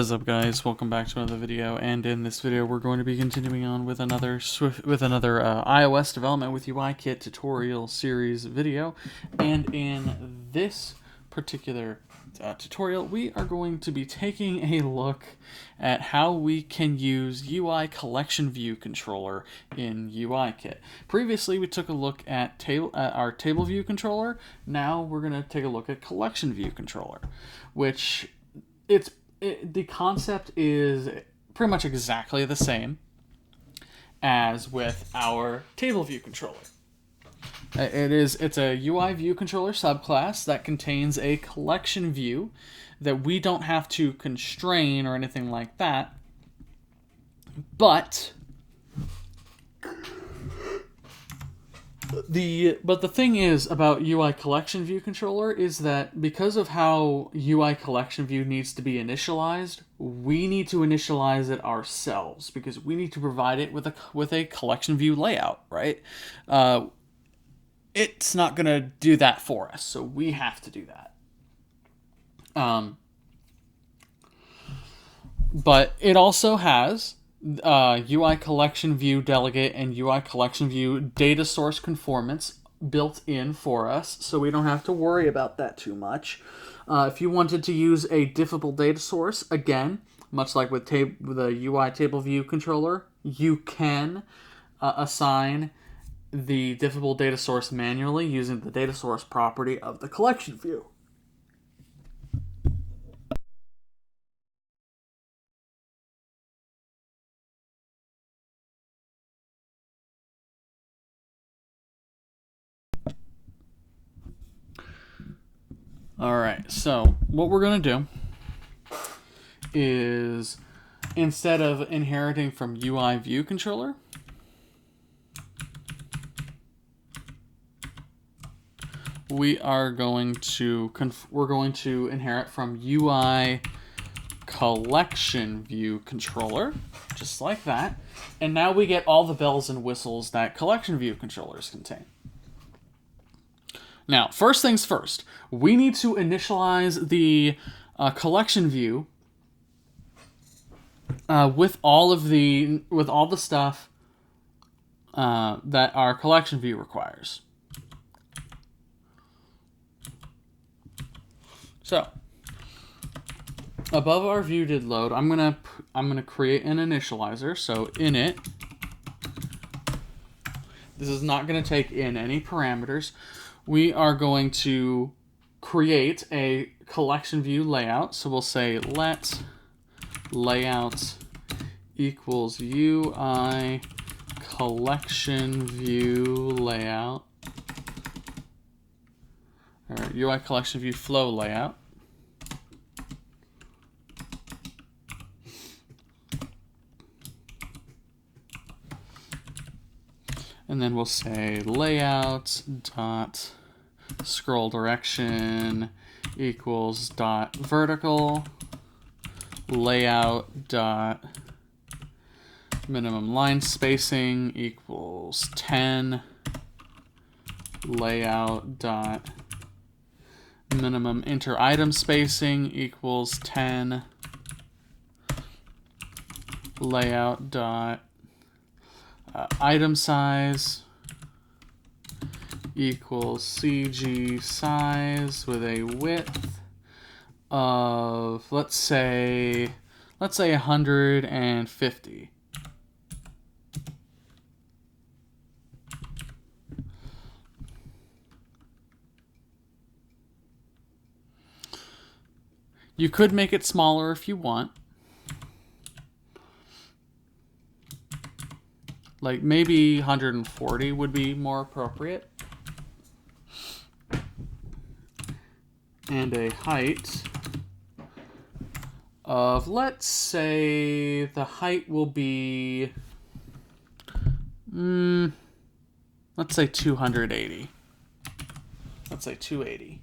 What's up, guys? Welcome back to another video, and in this video we're going to be continuing on with another iOS development with UIKit tutorial series video. And in this particular tutorial we are going to be taking a look at how we can use UICollectionViewController in UIKit. Previously we took a look at our table view controller. Now we're going to take a look at CollectionViewController, which the concept is pretty much exactly the same as with our table view controller. It's a UI view controller subclass that contains a collection view that we don't have to constrain or anything like that. But the thing is about UI collection view controller is that because of how UI collection view needs to be initialized, we need to initialize it ourselves because we need to provide it with a collection view layout, right? It's not going to do that for us, so we have to do that. But it also has UI collection view delegate and UI collection view data source conformance built in for us, so we don't have to worry about that too much. If you wanted to use a diffable data source, again, much like with the UI table view controller, you can assign the diffable data source manually using the data source property of the collection view. Alright, so what we're going to do is, instead of inheriting from UI view controller, we're going to inherit from UI collection view controller, just like that. And now we get all the bells and whistles that collection view controllers contain. Now, first things first, we need to initialize the collection view with all the stuff that our collection view requires. So, above our view did load, I'm gonna create an initializer. So init. This is not gonna take in any parameters. We are going to create a collection view layout. So we'll say let layout equals UI collection view layout, or UI collection view flow layout. And then we'll say layout dot scroll direction equals dot vertical, layout dot minimum line spacing equals 10, layout dot minimum inter item spacing equals 10, layout dot item size equals CG size with a width of, let's say 150. You could make it smaller if you want. Like maybe 140 would be more appropriate. And a height of, let's say the height will be, let's say 280. Let's say 280.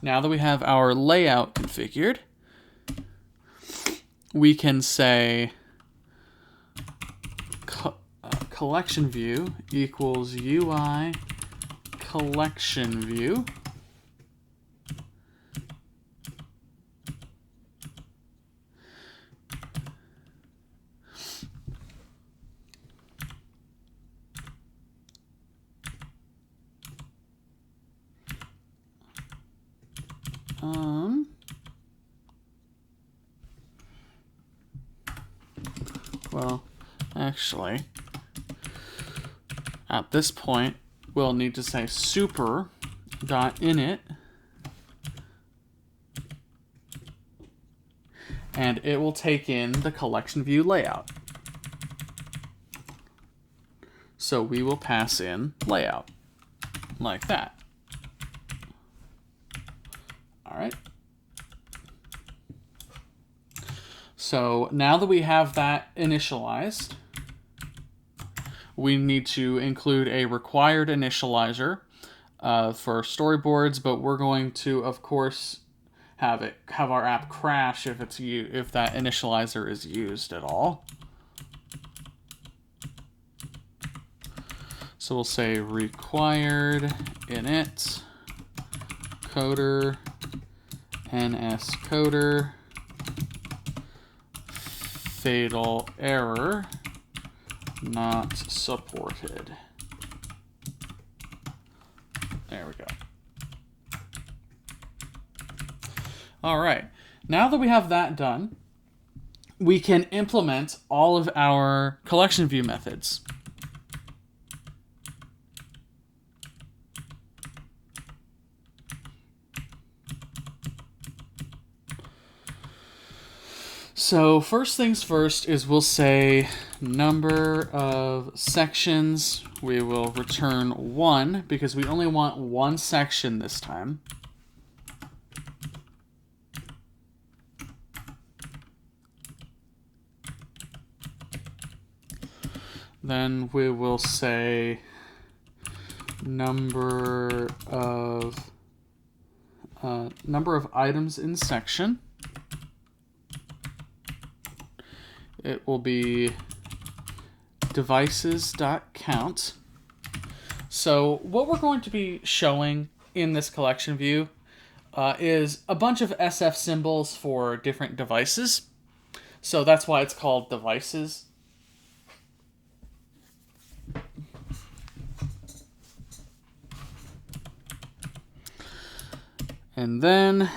Now that we have our layout configured, we can say collection view equals UI collection view. Well, actually, at this point, we'll need to say super.init, and it will take in the collection view layout. So we will pass in layout, like that. All right. So now that we have that initialized, we need to include a required initializer for storyboards, but we're going to, of course, have our app crash if that initializer is used at all. So we'll say required init coder ns coder fatal error not supported. There we go. All right. Now that we have that done, we can implement all of our collection view methods. So first things first is we'll say number of sections. We will return 1 because we only want one section this time. Then we will say number of items in section. It will be devices.count. So what we're going to be showing in this collection view is a bunch of SF symbols for different devices. So that's why it's called devices. And then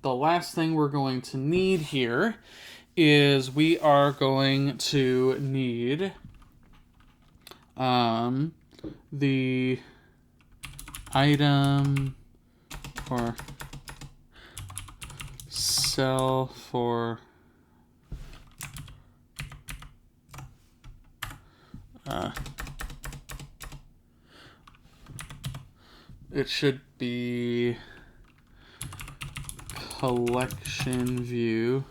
the last thing we're going to need here is we are going to need the item or cell for it should be collection view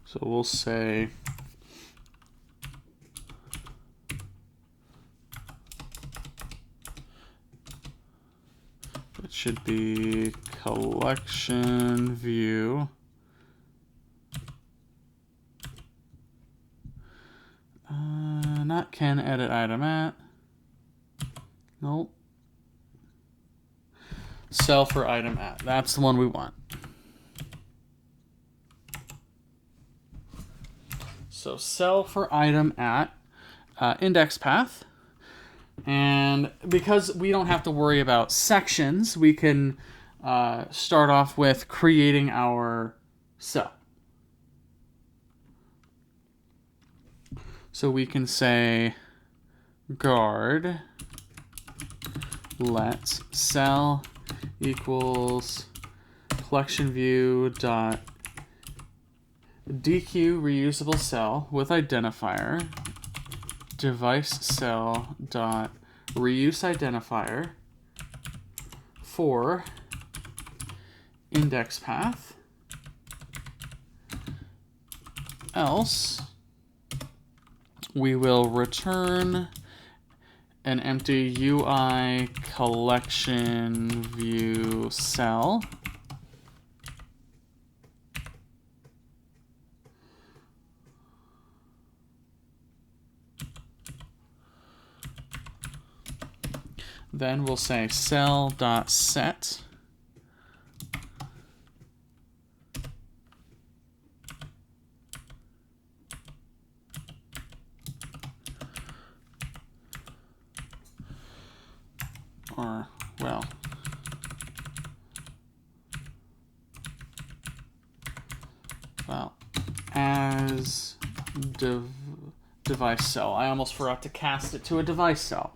so we'll say it should be collection view not can edit item at. Nope. Cell for item at. That's the one we want. So cell for item at index path. And because we don't have to worry about sections, we can start off with creating our cell. So we can say guard let cell equals collection view dot DQ reusable cell with identifier device cell dot reuse identifier for index path, else we will return an empty UI collection view cell Then we'll say cell.set. Or, well, as device cell. I almost forgot to cast it to a device cell.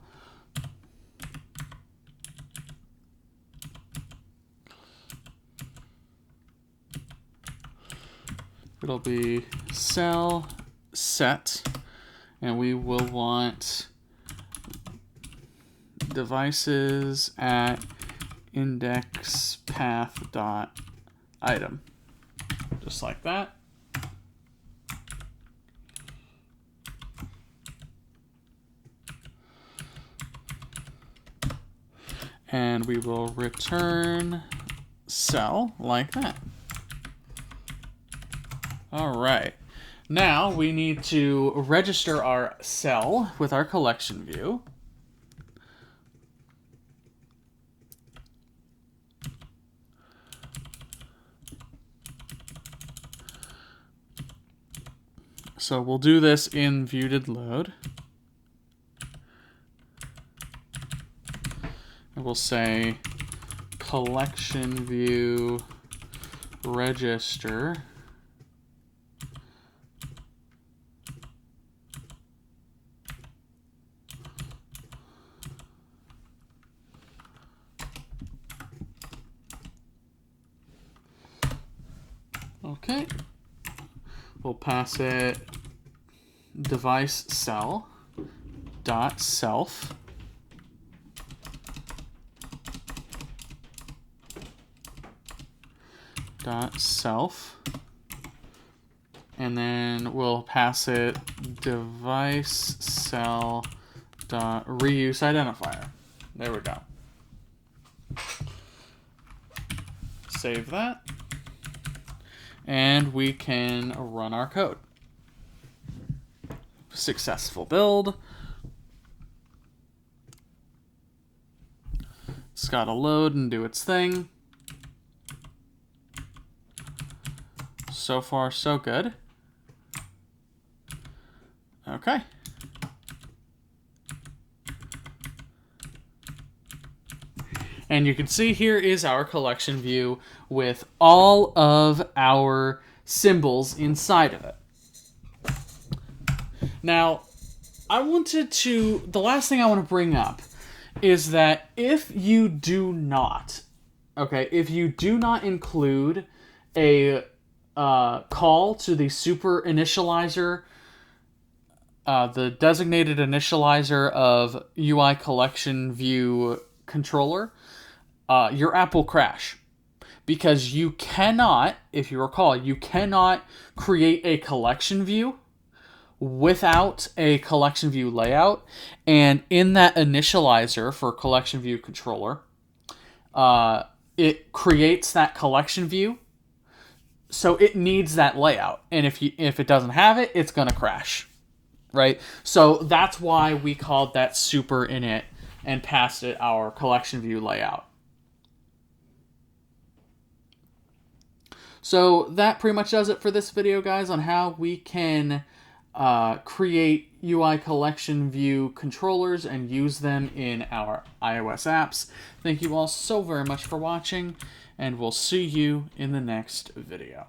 It'll be cell set, and we will want devices at index path dot item, just like that. And we will return cell like that. All right. Now we need to register our cell with our collection view. So we'll do this in ViewDidLoad. And we'll say collection view register okay. We'll pass it device cell dot self dot self, and then we'll pass it device cell dot reuse identifier. There we go. Save that, and we can run our code. Successful build. It's got to load and do its thing. So far, so good. Okay. And you can see here is our collection view with all of our symbols inside of it. Now, the last thing I want to bring up is that if you do not include a call to the super initializer, the designated initializer of UICollectionViewController, your app will crash. Because you cannot, if you recall, you cannot create a collection view without a collection view layout. And in that initializer for CollectionViewController, it creates that collection view. So it needs that layout. And if it doesn't have it, it's going to crash. Right? So that's why we called that super init and passed it our collection view layout. So that pretty much does it for this video, guys, on how we can create UI collection view controllers and use them in our iOS apps. Thank you all so very much for watching, and we'll see you in the next video.